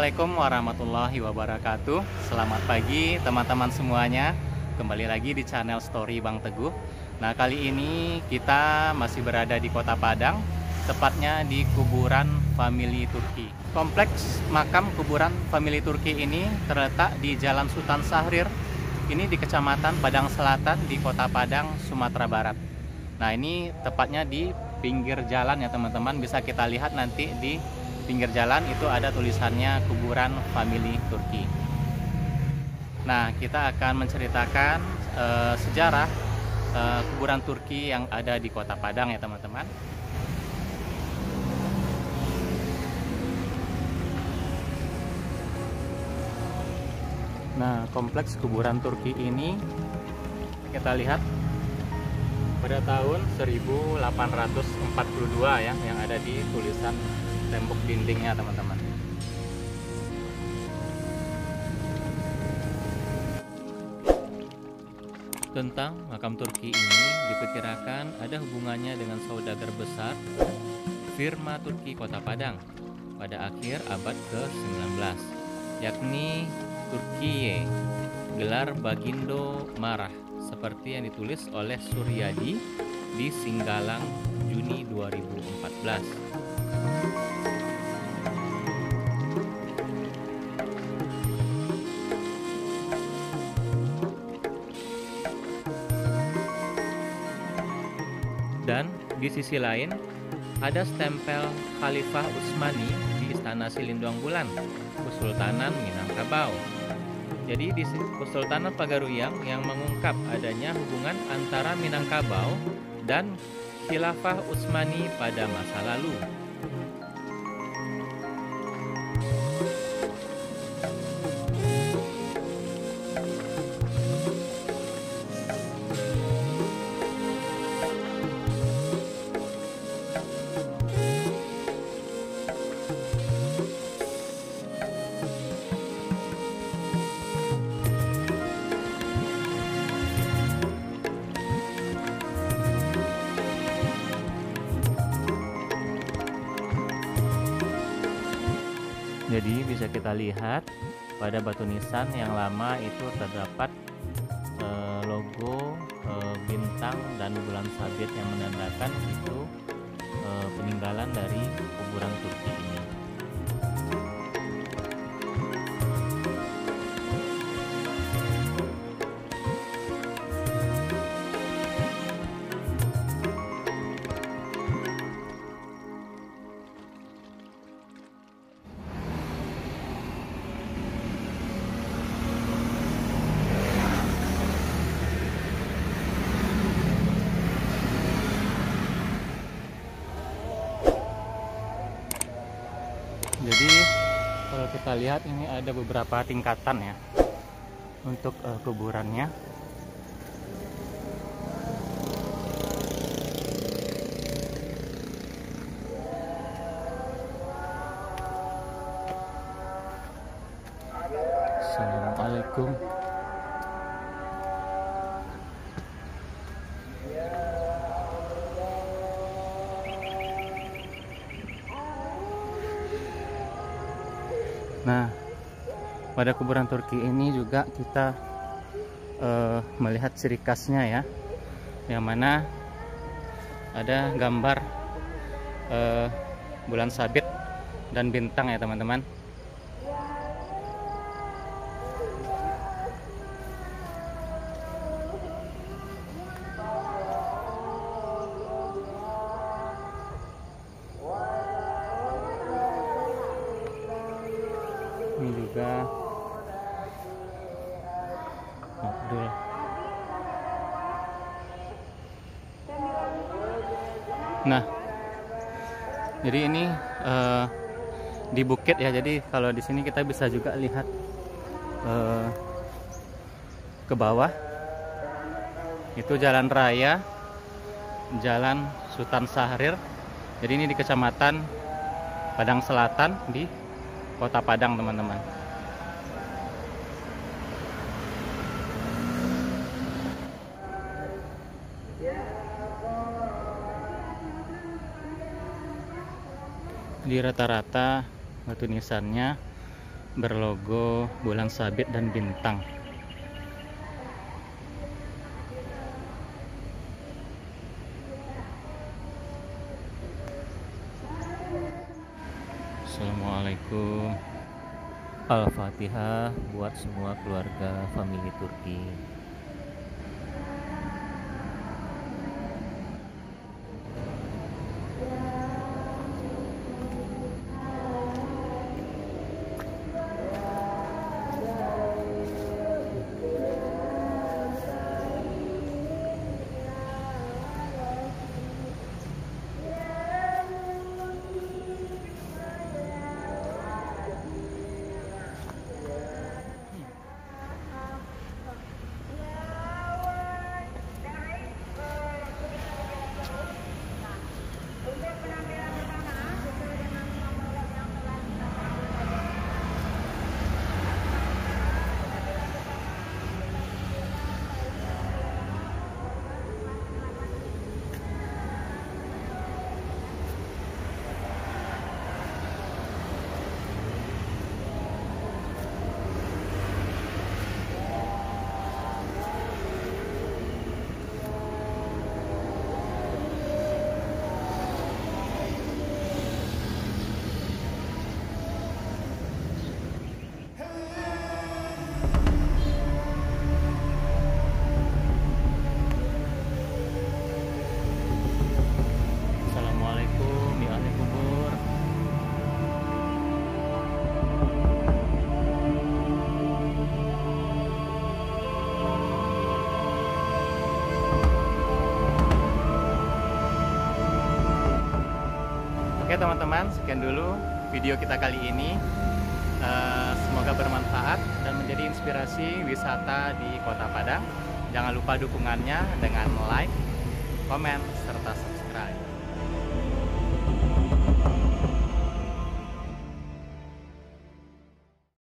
Assalamualaikum warahmatullahi wabarakatuh. Selamat pagi teman-teman semuanya. Kembali lagi di channel Story Bang Teguh. Nah, kali ini kita masih berada di Kota Padang, tepatnya di kuburan famili Turki. Kompleks makam kuburan famili Turki ini terletak di Jalan Sultan Syahrir. Ini di Kecamatan Padang Selatan di Kota Padang, Sumatera Barat. Nah, ini tepatnya di pinggir jalan ya teman-teman. Bisa kita lihat nanti di pinggir jalan itu ada tulisannya kuburan famili Turki. Nah, kita akan menceritakan sejarah kuburan Turki yang ada di Kota Padang ya teman-teman. Nah, kompleks kuburan Turki ini kita lihat pada tahun 1842 ya, yang ada di tulisan tembok dindingnya teman-teman. Tentang makam Turki ini diperkirakan ada hubungannya dengan saudagar besar firma Turki Kota Padang pada akhir abad ke-19, yakni Turkiye, gelar Bagindo Marah, seperti yang ditulis oleh Suryadi di Singgalang Juni 2014. Dan di sisi lain ada stempel Khalifah Utsmani di Istana Silinduang Bulan, Kesultanan Minangkabau. Jadi di Kesultanan Pagaruyang yang mengungkap adanya hubungan antara Minangkabau dan Khilafah Utsmani pada masa lalu. Jadi bisa kita lihat pada batu nisan yang lama itu terdapat logo bintang dan bulan sabit yang menandakan itu peninggalan dari kuburan Turki ini. Jadi kalau kita lihat ini ada beberapa tingkatan ya untuk kuburannya. Assalamualaikum. Nah, pada kuburan Turki ini juga kita melihat ciri khasnya ya, yang mana ada gambar bulan sabit dan bintang ya teman-teman. Ini juga Abdul. Nah, jadi ini di bukit ya. Jadi kalau di sini kita bisa juga lihat ke bawah. Itu jalan raya, Jalan Sultan Syahrir. Jadi ini di Kecamatan Padang Selatan di Kota Padang teman-teman. Di rata-rata batu nisannya berlogo bulan sabit dan bintang. Assalamualaikum. Al-Fatihah buat semua keluarga family Turki. Assalamualaikum ya ahli kubur. Oke teman-teman, sekian dulu video kita kali ini. Semoga bermanfaat dan menjadi inspirasi wisata di Kota Padang. Jangan lupa dukungannya dengan like, komen, serta subscribe.